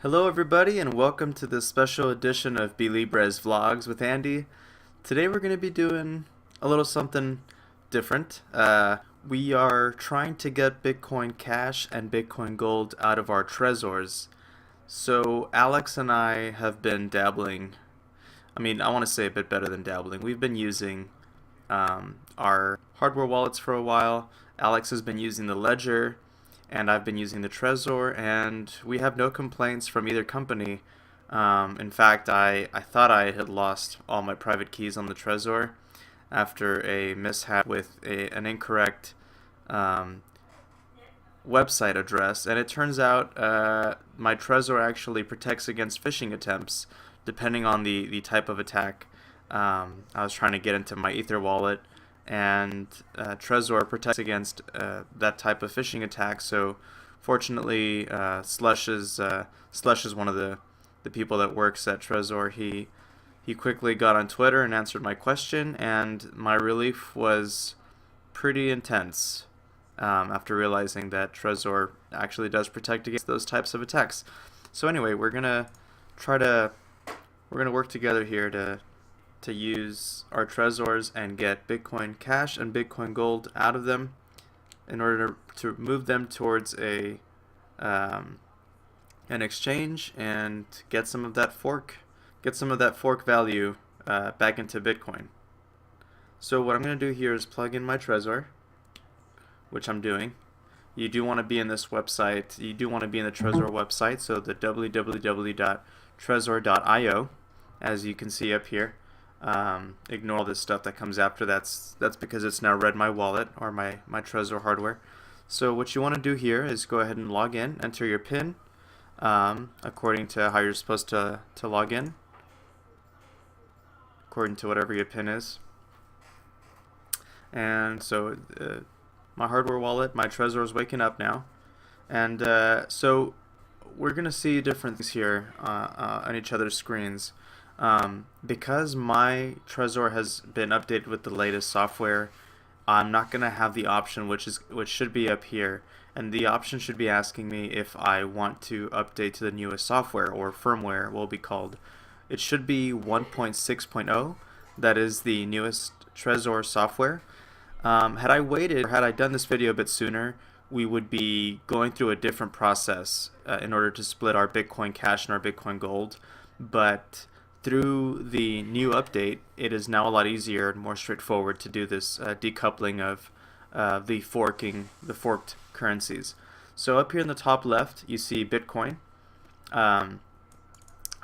Hello everybody and welcome to this special edition of Be Libres Vlogs with Andy. Today we're going to be doing a little something different. We are trying to get Bitcoin Cash and Bitcoin Gold out of our Trezors. So Alex and I have been dabbling, I want to say a bit better than dabbling. We've been using our hardware wallets for a while. Alex has been using the Ledger and I've been using the Trezor, and we have no complaints from either company. In fact, I thought I had lost all my private keys on the Trezor after a mishap with an incorrect website address, and it turns out my Trezor actually protects against phishing attempts depending on the type of attack. I was trying to get into my Ether wallet, and Trezor protects against that type of phishing attack. So fortunately, Slush is one of the people that works at Trezor. He quickly got on Twitter and answered my question, and my relief was pretty intense after realizing that Trezor actually does protect against those types of attacks. So anyway, we're gonna work together here to use our Trezors and get Bitcoin Cash and Bitcoin Gold out of them in order to move them towards an exchange and get some of that fork value back into Bitcoin. So what I'm going to do here is plug in my Trezor, which I'm doing. You do want to be in this website. You do want to be in the Trezor website, so the www.trezor.io, as you can see up here. Ignore all this stuff that comes after. That's because it's now read my wallet or my Trezor hardware. So what you want to do here is go ahead and log in, enter your PIN according to how you're supposed to log in, according to whatever your PIN is. And so my hardware wallet, my Trezor is waking up now, and so we're gonna see different things here on each other's screens. Because my Trezor has been updated with the latest software, I'm not going to have the option which should be up here, and the option should be asking me if I want to update to the newest software, or firmware will be called. It should be 1.6.0. That is the newest Trezor software. Had I waited, or had I done this video a bit sooner, we would be going through a different process in order to split our Bitcoin Cash and our Bitcoin Gold, but through the new update, it is now a lot easier and more straightforward to do this decoupling of the forked currencies. So up here in the top left, you see Bitcoin. I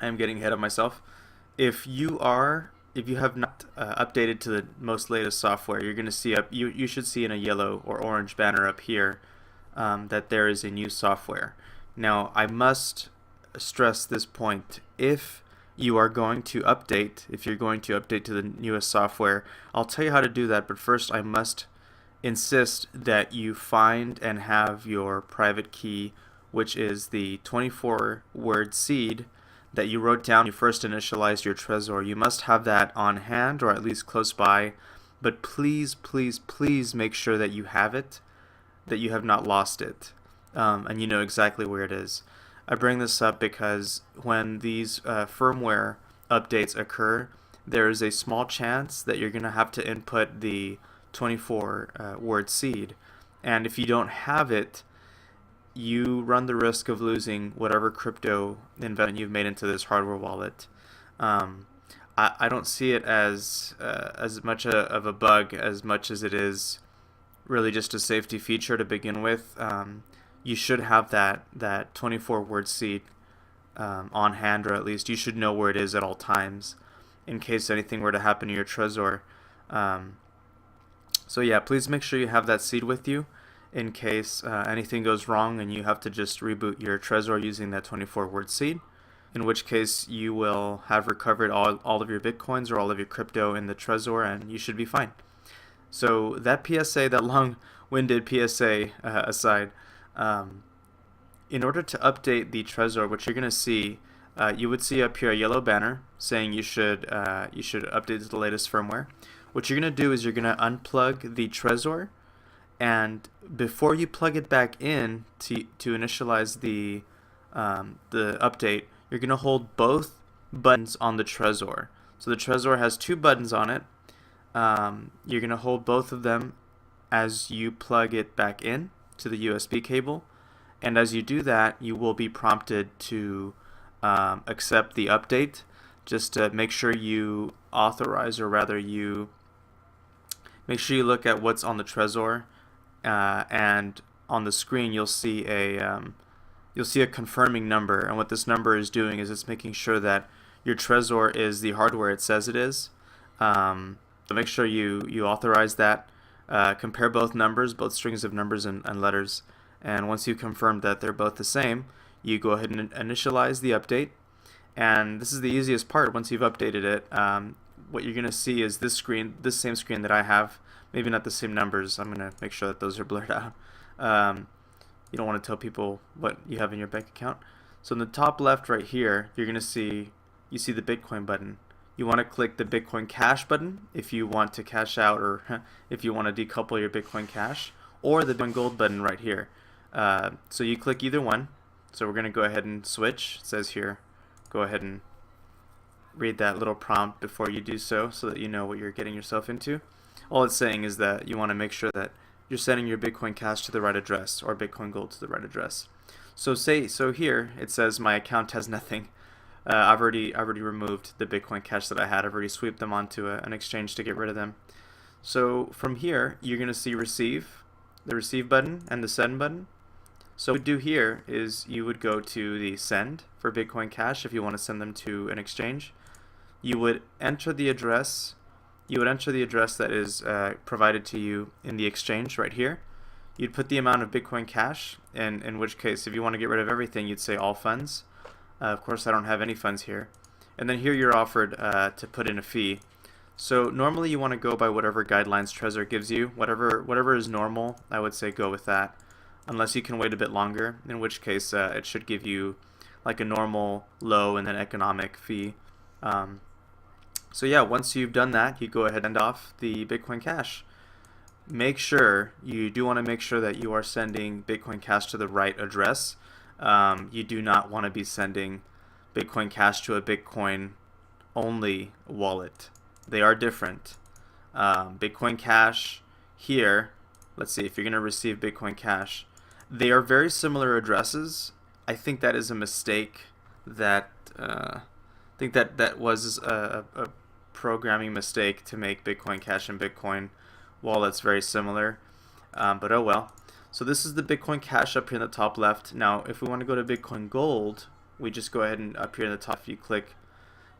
am getting ahead of myself. If you have not updated to the most latest software, you're going to see you should see in a yellow or orange banner up here that there is a new software. Now I must stress this point: if you're going to update to the newest software, I'll tell you how to do that, but first I must insist that you find and have your private key, which is the 24-word seed that you wrote down when you first initialized your Trezor. You must have that on hand, or at least close by, but please, please, please make sure that you have it, that you have not lost it, and you know exactly where it is. I bring this up because when these firmware updates occur, there is a small chance that you're going to have to input the 24-word seed. And if you don't have it, you run the risk of losing whatever crypto investment you've made into this hardware wallet. I don't see it as much of a bug as much as it is really just a safety feature to begin with. You should have that 24-word seed on hand, or at least you should know where it is at all times in case anything were to happen to your Trezor. So yeah, please make sure you have that seed with you in case anything goes wrong and you have to just reboot your Trezor using that 24-word seed, in which case you will have recovered all of your Bitcoins or all of your crypto in the Trezor, and you should be fine. So that PSA, that long-winded PSA aside, in order to update the Trezor, what you're going to see, you would see up here a yellow banner saying you should update to the latest firmware. What you're going to do is you're going to unplug the Trezor, and before you plug it back in to initialize the the update, you're going to hold both buttons on the Trezor. So the Trezor has two buttons on it. You're going to hold both of them as you plug it back in to the USB cable. And as you do that, you will be prompted to accept the update. Just to make sure you authorize, or rather you make sure you look at what's on the Trezor, and on the screen you'll see a confirming number, and what this number is doing is it's making sure that your Trezor is the hardware it says it is. So make sure you authorize that. Compare both numbers, both strings of numbers and letters, and once you confirm that they're both the same, you go ahead and initialize the update. And this is the easiest part. Once you've updated it, what you're going to see is this screen, this same screen that I have, maybe not the same numbers. I'm going to make sure that those are blurred out. You don't want to tell people what you have in your bank account. So in the top left right here, you're going to see, you see the Bitcoin button. You want to click the Bitcoin Cash button if you want to cash out, or if you want to decouple your Bitcoin Cash, or the Bitcoin Gold button right here. So you click either one. So we're going to go ahead and switch. It says here, go ahead and read that little prompt before you do so that you know what you're getting yourself into. All it's saying is that you want to make sure that you're sending your Bitcoin Cash to the right address, or Bitcoin Gold to the right address. So here it says my account has nothing. I've already removed the Bitcoin Cash that I had. I've already swept them onto an exchange to get rid of them. So from here you're going to see receive, the receive button and the send button. So what you would do here is you would go to the send for Bitcoin Cash if you want to send them to an exchange. You would enter the address. You would enter the address that is provided to you in the exchange right here. You'd put the amount of Bitcoin Cash, and in which case, if you want to get rid of everything, you'd say all funds. Of course, I don't have any funds here. And then here you're offered to put in a fee. So normally you want to go by whatever guidelines Trezor gives you. Whatever is normal, I would say go with that. Unless you can wait a bit longer, in which case it should give you like a normal, low, and then economic fee. So yeah, once you've done that, you go ahead and send off the Bitcoin Cash. You do want to make sure that you are sending Bitcoin Cash to the right address. You do not want to be sending Bitcoin Cash to a Bitcoin only wallet. They are different. Bitcoin Cash here, let's see, if you're going to receive Bitcoin Cash, they are very similar addresses. I think that is a mistake that that was a programming mistake to make Bitcoin Cash and Bitcoin wallets very similar, but oh well. So this is the Bitcoin Cash up here in the top left. Now if we want to go to Bitcoin Gold, we just go ahead and up here in the top you click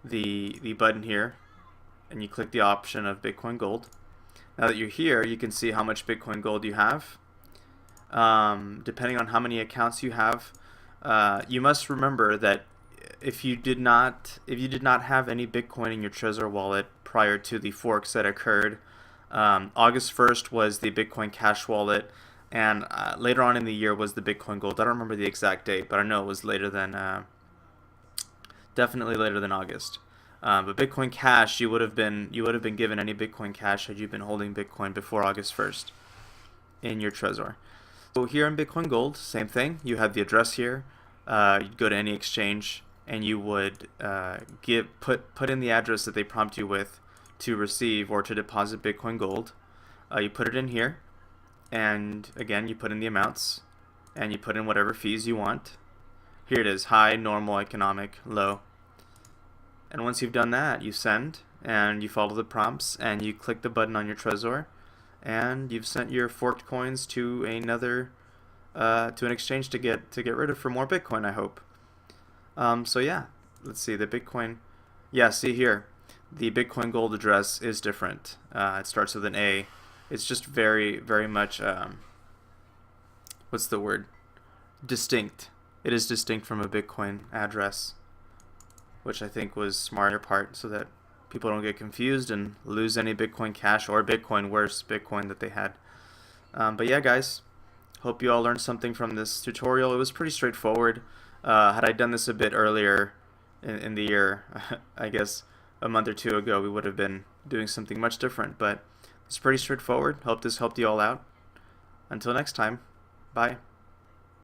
the button here and you click the option of Bitcoin Gold. Now that you're here, you can see how much Bitcoin Gold you have. Depending on how many accounts you have, you must remember that if you did not have any Bitcoin in your Trezor wallet prior to the forks that occurred, August 1st was the Bitcoin Cash wallet, and later on in the year was the Bitcoin Gold. I don't remember the exact date, but I know it was later than definitely later than August. But Bitcoin Cash, you would have been given any Bitcoin Cash had you been holding Bitcoin before August 1st in your Trezor. So here in Bitcoin Gold, same thing. You have the address here. You'd go to any exchange and you would put in the address that they prompt you with to receive or to deposit Bitcoin Gold. You put it in here, and again you put in the amounts, and you put in whatever fees you want. Here it is: high, normal, economic, low. And once you've done that, you send, and you follow the prompts, and you click the button on your Trezor, and you've sent your forked coins to another to an exchange to get rid of for more Bitcoin, I hope. So yeah, let's see the Bitcoin. Yeah, see here, the Bitcoin Gold address is different. It starts with an A. It's just very, very much what's the word? Distinct. It is distinct from a Bitcoin address, which I think was smart on your part, so that people don't get confused and lose any Bitcoin Cash or Bitcoin, worse, Bitcoin that they had. But yeah, guys, hope you all learned something from this tutorial. It was pretty straightforward. Had I done this a bit earlier in the year, I guess a month or two ago, we would have been doing something much different. But it's pretty straightforward. Hope this helped you all out. Until next time, bye.